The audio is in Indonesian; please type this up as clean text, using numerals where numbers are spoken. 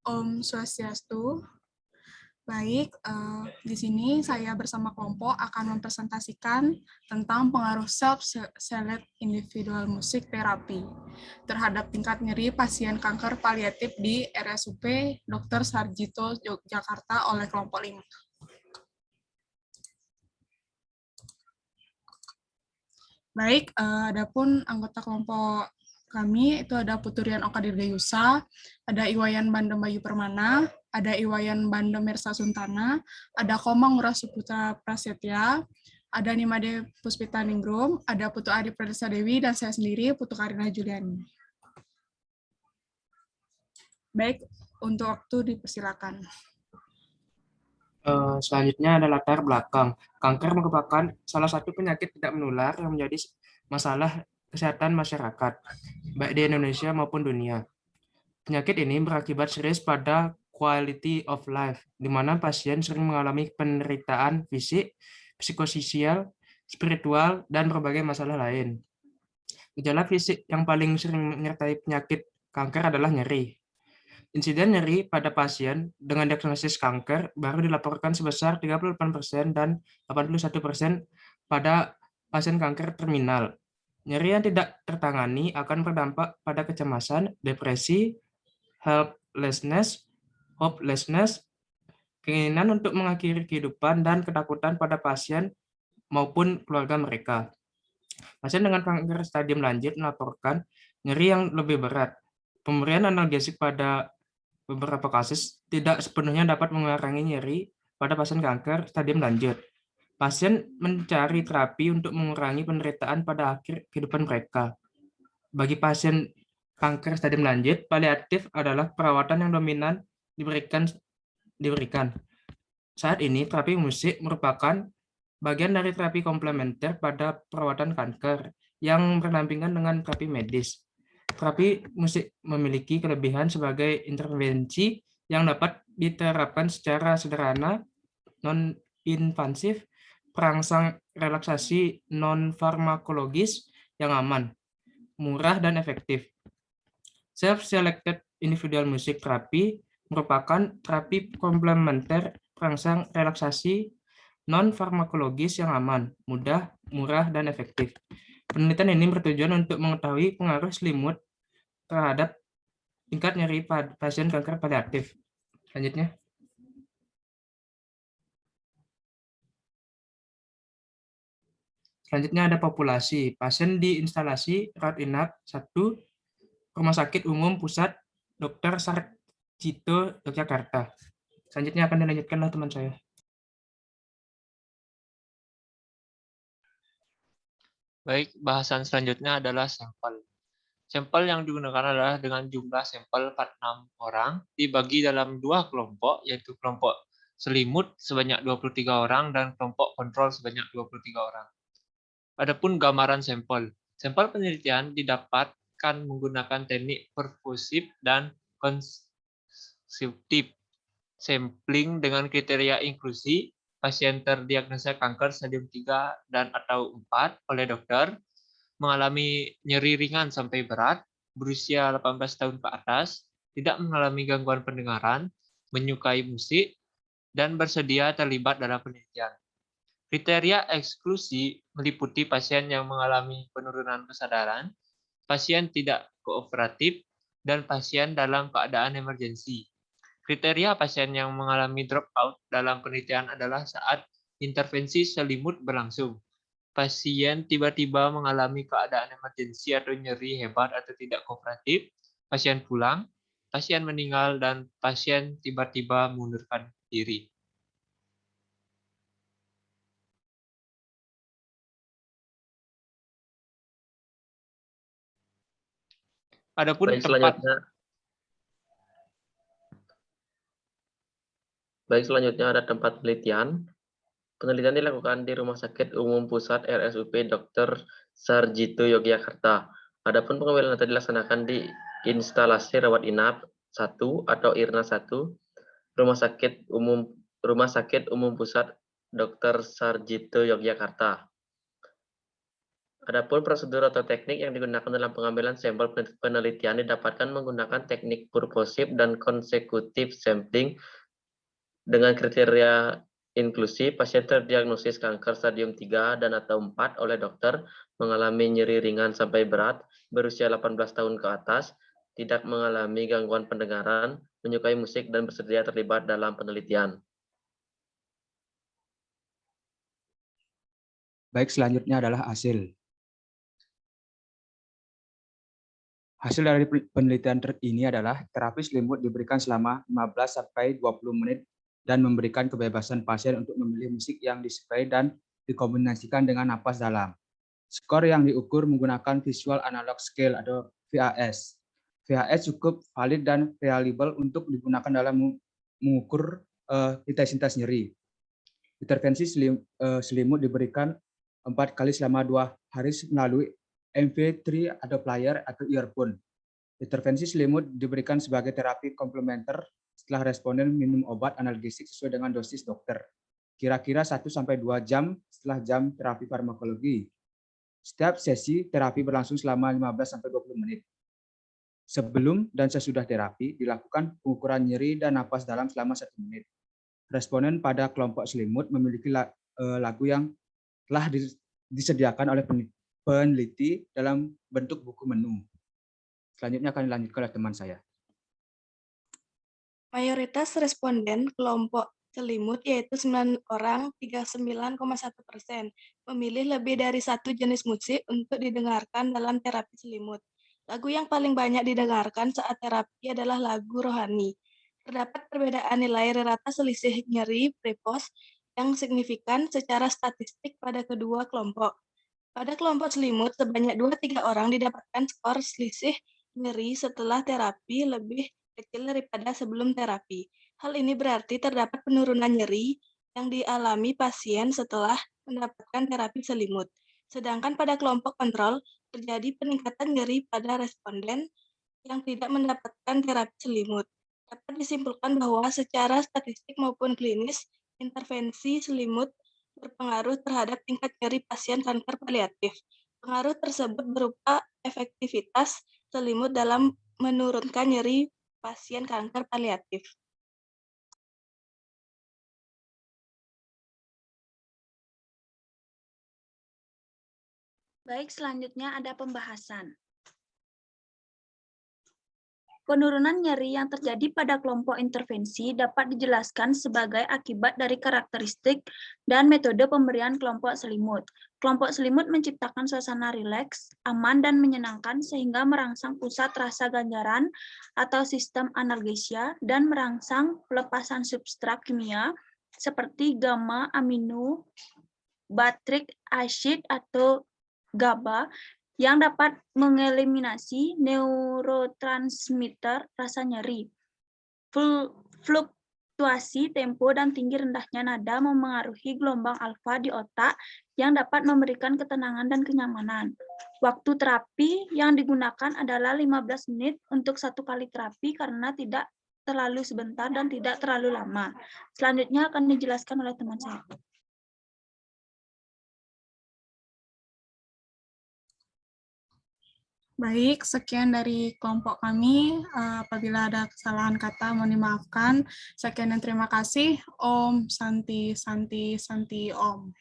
Om Swastiastu. Baik, di sini saya bersama kelompok akan mempresentasikan tentang pengaruh self-select individual music therapy terhadap tingkat nyeri pasien kanker paliatif di RSUP Dr. Sarjito Yogyakarta oleh kelompok 5. Baik, adapun anggota kelompok kami itu ada Puturian Oka Dirgayusa, ada Iwayan Bandem Bayu Permana, ada Iwayan Bandem Mersa Suntana, ada Komang Rasuputra Prasetya, ada Nimade Puspita Ningrum, ada Putu Adi Pradesa Dewi, dan saya sendiri, Putu Karina Juliani. Baik, untuk waktu dipersilakan. Selanjutnya ada latar belakang. Kanker merupakan salah satu penyakit tidak menular yang menjadi masalah kesehatan masyarakat, baik di Indonesia maupun dunia. Penyakit ini berakibat serius pada quality of life, di mana pasien sering mengalami penderitaan fisik, psikososial, spiritual, dan berbagai masalah lain. Gejala fisik yang paling sering menyertai penyakit kanker adalah nyeri. Insiden nyeri pada pasien dengan diagnosis kanker baru dilaporkan sebesar 38% dan 81% pada pasien kanker terminal. Nyeri yang tidak tertangani akan berdampak pada kecemasan, depresi, helplessness, hopelessness, keinginan untuk mengakhiri kehidupan, dan ketakutan pada pasien maupun keluarga mereka. Pasien dengan kanker stadium lanjut melaporkan nyeri yang lebih berat. Pemberian analgesik pada beberapa kasus tidak sepenuhnya dapat mengurangi nyeri pada pasien kanker stadium lanjut. Pasien mencari terapi untuk mengurangi penderitaan pada akhir kehidupan mereka. Bagi pasien kanker stadium lanjut, paliatif adalah perawatan yang dominan diberikan. Saat ini, terapi musik merupakan bagian dari terapi komplementer pada perawatan kanker yang berdampingan dengan terapi medis. Terapi musik memiliki kelebihan sebagai intervensi yang dapat diterapkan secara sederhana, non-invasif, perangsang relaksasi non-farmakologis yang aman, murah, dan efektif. Self-selected individual music therapy merupakan terapi komplementer perangsang relaksasi non-farmakologis yang aman, mudah, murah, dan efektif. Penelitian ini bertujuan untuk mengetahui pengaruh selimut terhadap tingkat nyeri pasien kanker paliatif. Selanjutnya. Selanjutnya ada populasi. Pasien di instalasi rawat inap 1 Rumah Sakit Umum Pusat Dr. Sarjito Yogyakarta. Selanjutnya akan dilanjutkan oleh teman saya. Baik, bahasan selanjutnya adalah sampel. Sampel yang digunakan adalah dengan jumlah sampel 46 orang dibagi dalam 2 kelompok, yaitu kelompok selimut sebanyak 23 orang dan kelompok kontrol sebanyak 23 orang. Adapun gambaran sampel. Sampel penelitian didapatkan menggunakan teknik perfusif dan konsumtif sampling dengan kriteria inklusi. Pasien terdiagnosa kanker stadium 3 dan atau 4 oleh dokter, mengalami nyeri ringan sampai berat, berusia 18 tahun ke atas, tidak mengalami gangguan pendengaran, menyukai musik, dan bersedia terlibat dalam penelitian. Kriteria eksklusi meliputi pasien yang mengalami penurunan kesadaran, pasien tidak kooperatif, dan pasien dalam keadaan emergensi. Kriteria pasien yang mengalami dropout dalam penelitian adalah saat intervensi selimut berlangsung. Pasien tiba-tiba mengalami keadaan emergensi atau nyeri hebat atau tidak kooperatif, pasien pulang, pasien meninggal, dan pasien tiba-tiba mengundurkan diri. Adapun selanjutnya ada tempat penelitian. Penelitian dilakukan di Rumah Sakit Umum Pusat RSUP Dr. Sarjito Yogyakarta. Adapun pengambilan data dilaksanakan di instalasi rawat inap 1 atau IRNA 1, Rumah Sakit Umum Pusat Dr. Sarjito Yogyakarta. Adapun prosedur atau teknik yang digunakan dalam pengambilan sampel penelitian didapatkan menggunakan teknik purposive dan konsekutif sampling dengan kriteria inklusi. Pasien terdiagnosis kanker stadium 3 dan atau 4 oleh dokter, mengalami nyeri ringan sampai berat, berusia 18 tahun ke atas, tidak mengalami gangguan pendengaran, menyukai musik, dan bersedia terlibat dalam penelitian. Baik, selanjutnya adalah hasil. Hasil dari penelitian ini adalah terapi selimut diberikan selama 15-20 menit dan memberikan kebebasan pasien untuk memilih musik yang disukai dan dikombinasikan dengan napas dalam. Skor yang diukur menggunakan Visual Analog Scale atau VAS. VAS cukup valid dan reliable untuk digunakan dalam mengukur intensitas nyeri. Intervensi selimut diberikan 4 kali selama 2 hari melalui MP3 atau player atau earphone. Intervensi selimut diberikan sebagai terapi komplementer setelah responden minum obat analgesik sesuai dengan dosis dokter. Kira-kira 1-2 jam setelah jam terapi farmakologi. Setiap sesi terapi berlangsung selama 15-20 menit. Sebelum dan sesudah terapi dilakukan pengukuran nyeri dan napas dalam selama 1 menit. Responden pada kelompok selimut memiliki lagu yang telah disediakan oleh peneliti dalam bentuk buku menu. Selanjutnya akan dilanjutkan oleh teman saya. Mayoritas responden kelompok selimut, yaitu 9 orang, 39,1%, memilih lebih dari satu jenis musik untuk didengarkan dalam terapi selimut. Lagu yang paling banyak didengarkan saat terapi adalah lagu rohani. Terdapat perbedaan nilai rata selisih nyeri prepos yang signifikan secara statistik pada kedua kelompok. Pada kelompok selimut, sebanyak 2-3 orang didapatkan skor selisih nyeri setelah terapi lebih kecil daripada sebelum terapi. Hal ini berarti terdapat penurunan nyeri yang dialami pasien setelah mendapatkan terapi selimut. Sedangkan pada kelompok kontrol, terjadi peningkatan nyeri pada responden yang tidak mendapatkan terapi selimut. Dapat disimpulkan bahwa secara statistik maupun klinis, intervensi selimut berpengaruh terhadap tingkat nyeri pasien kanker paliatif. Pengaruh tersebut berupa efektivitas selimut dalam menurunkan nyeri pasien kanker paliatif. Baik, selanjutnya ada pembahasan. Penurunan nyeri yang terjadi pada kelompok intervensi dapat dijelaskan sebagai akibat dari karakteristik dan metode pemberian kelompok selimut. Kelompok selimut menciptakan suasana rileks, aman, dan menyenangkan sehingga merangsang pusat rasa ganjaran atau sistem analgesia dan merangsang pelepasan substrat kimia seperti gamma amino butyric acid atau GABA yang dapat mengeliminasi neurotransmitter rasa nyeri. Fluktuasi tempo dan tinggi rendahnya nada memengaruhi gelombang alfa di otak yang dapat memberikan ketenangan dan kenyamanan. Waktu terapi yang digunakan adalah 15 menit untuk 1 kali terapi karena tidak terlalu sebentar dan tidak terlalu lama. Selanjutnya akan dijelaskan oleh teman saya. Baik, sekian dari kelompok kami. Apabila ada kesalahan kata, mohon dimaafkan. Sekian dan terima kasih. Om Santi Santi Santi Om.